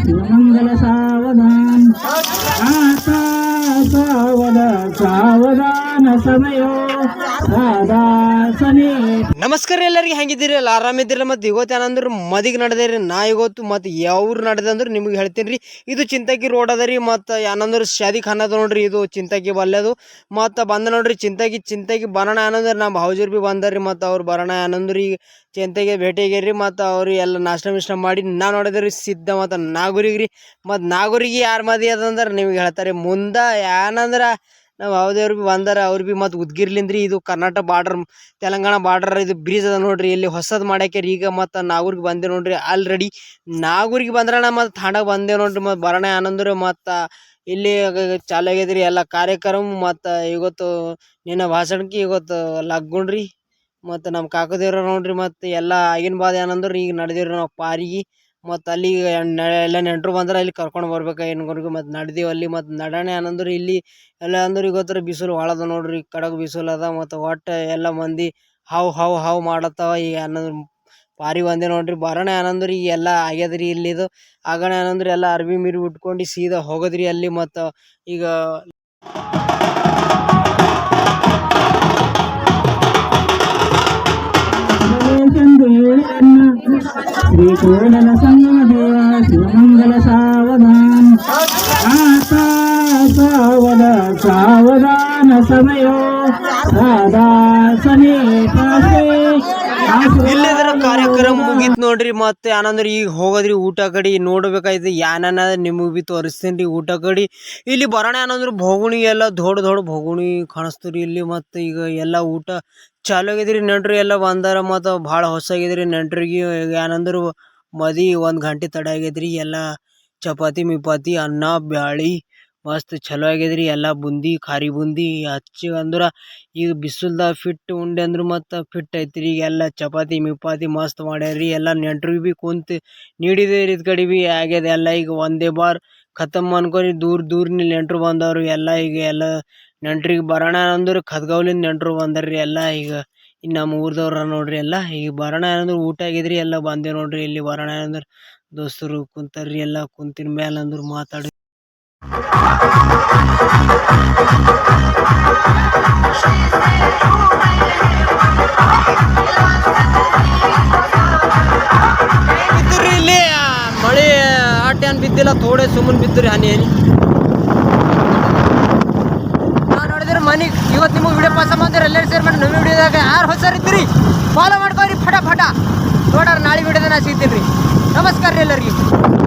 ಶಿವಮಂಗಲ ಸಾವಧಾನ आता ಸಾವಧಾನ ಸಮಯ ನಮಸ್ಕಾರ ಎಲ್ಲರಿಗೆ ಹೆಂಗಿದ್ದೀರಿ ಎಲ್ಲ ಆರಾಮಿದ್ದೀರಿ ಮತ್ತು ಇವತ್ತು ಏನಂದ್ರೆ ಮದಿಗೆ ನಡೆದೇರಿ ನಾ ಇವತ್ತು ಮತ್ತು ಯಾವ್ರು ನಡೆದ ಅಂದ್ರೆ ನಿಮ್ಗೆ ಹೇಳ್ತೀನಿ ರೀ ಇದು ಚಿಂತಕಿ ರೋಡ್ ಅದ ರೀ ಮತ್ತು ಏನಂದ್ರೆ ಶಾದಿ ಖಾನ ಅದ ನೋಡ್ರಿ ಇದು ಚಿಂತಕಿ ಬಲ್ಲೆದು ಮತ್ತು ಬಂದ ನೋಡ್ರಿ ಚಿಂತಕಿ ಬರೋಣ ಏನಂದ್ರೆ ನಮ್ಮ ಭಾವಜರು ಭೀ ಬಂದಾರ್ರಿ ಮತ್ತು ಅವ್ರು ಬರೋಣ ಏನಂದ್ರೆ ಈಗ ಚಿಂತೆಗೆ ಭೇಟಿಯಾಗ್ಯಾರ ಮತ್ತು ಅವ್ರು ಎಲ್ಲ ನಾಷ್ಟ ಮಾಡಿ ನಾ ನೋಡಿದ್ರಿ ರೀ ಸಿದ್ಧ ಮತ್ತು ನಾಗೂರಿಗೆ ರೀ ಮತ್ತು ನಾಗೂರಿಗೆ ಯಾರು ಮದಿ ಅದಂದ್ರೆ ನಿಮ್ಗೆ ಹೇಳ್ತಾರೆ ಮುಂದೆ ಏನಂದ್ರೆ ನಾವು ಯಾವುದೇವ್ರು ಭೀ ಬಂದಾರ ಅವ್ರು ಭೀ ಮತ್ತು ಉದ್ಗಿರ್ಲಿಂದ್ರಿ ಇದು ಕರ್ನಾಟಕ ಬಾರ್ಡರ್ ತೆಲಂಗಾಣ ಬಾರ್ಡರ್ ಇದು ಬ್ರಿಜ್ ಅದ ನೋಡ್ರಿ ಇಲ್ಲಿ ಹೊಸದು ಮಾಡ್ಯಾಕ್ಯಾರ ಈಗ ಮತ್ತು ನಾಗೂರಿಗೆ ಬಂದೆ ನೋಡ್ರಿ ಆಲ್ರೆಡಿ ನಾಗೂರಿಗೆ ಬಂದ್ರಣ ಮತ್ತು ಥಾಣಾಗ ಬಂದೆ ನೋಡ್ರಿ ಮತ್ತು ಬರೋಣ ಏನಂದ್ರೆ ಮತ್ತು ಇಲ್ಲಿ ಚಾಲು ಆಗ್ಯದ್ರಿ ಎಲ್ಲ ಕಾರ್ಯಕ್ರಮ ಮತ್ತು ಇವತ್ತು ನಿನ್ನ ಭಾಷಣಕ್ಕೆ ಇವತ್ತು ಲಗ್ಗುಣ್ರಿ ಮತ್ತು ನಮ್ಮ ಕಾಕದೇವ್ರ ನೋಡ್ರಿ ಮತ್ತು ಎಲ್ಲ ಆಗಿನ ಬಾದ ಏನಂದ್ರೆ ಈಗ ನಡೆದಿವ್ರಿ ನಾವು ಪಾರಿಗೆ ಮತ್ತು ಅಲ್ಲಿ ಎಲ್ಲ ನೆಂಟರು ಬಂದ್ರೆ ಅಲ್ಲಿ ಕರ್ಕೊಂಡು ಬರ್ಬೇಕು ಏನ್ವರೆಗೂ ಮತ್ತು ನಡೆದೀವಿ ಅಲ್ಲಿ ಮತ್ತು ನಡಾಣೆ ಏನಂದ್ರೆ ಇಲ್ಲಿ ಎಲ್ಲ ಅಂದ್ರೆ ಇವತ್ತರ ಬಿಸಿಲು ಭಾಳ ಅದ ನೋಡ್ರಿ ಕಡಗ ಬಿಸಿಲು ಅದ ಮತ್ತು ಒಟ್ಟು ಎಲ್ಲ ಮಂದಿ ಹಾವು ಮಾಡತ್ತವ ಈಗ ಏನಂದ್ರೆ ಪಾರಿ ಬಂದೆ ನೋಡ್ರಿ ಬರೋಣ ಏನಂದ್ರೆ ಈಗ ಎಲ್ಲ ಆಗ್ಯದ್ರಿ ಇಲ್ಲಿದು ಆಗೋಣ ಏನಂದ್ರೆ ಎಲ್ಲ ಅರ್ಬಿ ಮೀರಿ ಉಟ್ಕೊಂಡು ಸೀದಾ ಹೋಗೋದ್ರಿ ಅಲ್ಲಿ ಮತ್ತು ಈಗ ಶ್ರೀಕೂಡಲ ಸಂಗಮ ದೇವ ಶಿವಮಂಗಲ ಸಾವಧಾನ आता ಸಾವಧಾನ ಸಮಯ ಇಲ್ಲದ್ರ ಕಾರ್ಯಕ್ರಮ ಮುಗೀತು ನೋಡ್ರಿ ಮತ್ತೆ ಏನಂದ್ರೆ ಈಗ ಹೋಗೋದ್ರಿ ಊಟ ಕಡೆ ನೋಡ್ಬೇಕಾಯ್ತು ಯಾನ ನಿಮಗೆ ಭೀ ತೋರಿಸ್ತೀನಿ ರೀ ಊಟ ಕಡೆ ಇಲ್ಲಿ ಬರೋಣ ಏನಂದ್ರೆ ಭೋಗುಣಿ ಎಲ್ಲ ದೊಡ್ಡ ಭೋಗುಣಿ ಕಾಣಿಸ್ತೀರಿ ಇಲ್ಲಿ ಮತ್ತು ಈಗ ಎಲ್ಲ ಊಟ ಚಾಲು ಆಗಿದ್ರಿ ನೆಂಟ್ರು ಎಲ್ಲ ಬಂದಾರ ಮತ್ತು ಭಾಳ ಹೊಸಾಗಿದ್ರಿ ನೆಂಟ್ರಿಗೆ ಏನಂದ್ರೆ ಮದಿ 1 ಗಂಟೆ ತಡ ಆಗೈತ್ರಿ ಎಲ್ಲ ಚಪಾತಿ ಮಿಪಾತಿ ಅನ್ನ ಬ್ಯಾಳಿ ಮಸ್ತ್ ಚಲೋ ಆಗ್ಯದ್ರಿ ಎಲ್ಲ ಬುಂದಿ ಖಾರಿ ಬುಂದಿ ಅಂದ್ರೆ ಈಗ ಬಿಸಿಲ್ದಾಗ ಫಿಟ್ ಉಂಡೆ ಅಂದ್ರೆ ಮತ್ತು ಫಿಟ್ ಐತ್ರಿ ಈಗ ಎಲ್ಲ ಚಪಾತಿ ಮಿಪಾತಿ ಮಸ್ತ್ ಮಾಡ್ಯಾರ್ರಿ ಎಲ್ಲ ನೆಂಟ್ರಿಗೆ ಭೀ ಕುಂತು ನೀಡಿದೇರಿ ಇದು ಕಡೆ ಭೀ ಆಗ್ಯದ ಎಲ್ಲ ಈಗ ಒಂದೇ ಬಾರ್ ಖತಮ್ ಅನ್ಕೊರಿ ದೂರ ನೆಂಟ್ರು ಬಂದವರು ಎಲ್ಲ ಈಗ ಎಲ್ಲ ನೆಂಟ್ರಿಗೆ ಬರೋಣ ಅಂದ್ರೆ ಖದ್ಗಾವ್ಲಿಂದ ನೆಂಟ್ರು ಬಂದಾರ್ರಿ ಎಲ್ಲ ಈಗ ಇನ್ನು ನಮ್ಮ ಊರ್ದವ್ರ ನೋಡ್ರಿ ಎಲ್ಲ ಈಗ ಬರೋಣ ಏನಂದ್ರೆ ಊಟ ಆಗಿದ್ರಿ ಎಲ್ಲ ಬಂದೆ ನೋಡ್ರಿ ಇಲ್ಲಿ ಬರೋಣ ಅಂದ್ರೆ ದೋಸ್ತರು ಕುಂತಾರ್ರಿ ಎಲ್ಲ ಕುಂತಿನ ಮೇಲೆ ಅಂದ್ರೆ ಮಾತಾಡಿ ಬಿದ್ದುರಿ ಇಲ್ಲಿ ಮಳೆ ಆಟ ಏನು ಬಿದ್ದಿಲ್ಲ ಥೋಡೆ ಸುಮ್ಮನೆ ಬಿದ್ದುರಿ ಹನಿ ನೋಡಿದ್ರೆ ಮನೆಗೆ ಇವತ್ತು ನಿಮಗೆ ವಿಡಿಯೋ ಪಾಸ್ ಮಾಡಿದ್ರೆ ಎಲ್ಲರೂ ಸೇರಿ ಮಾಡಿ ನಮ್ಮ ವಿಡಿಯೋದಾಗ ಯಾರು ಹೊಸರಿದ್ದೀರಿ ಫಾಲೋ ಮಾಡ್ಕೋರಿ ಫಟ ನೋಡ್ರಿ ನಾಳೆ ವಿಡಿಯೋದ ನಾ ಸಿಗ್ತೀನಿ ರೀ ನಮಸ್ಕಾರ ರೀ ಎಲ್ಲರಿಗೆ.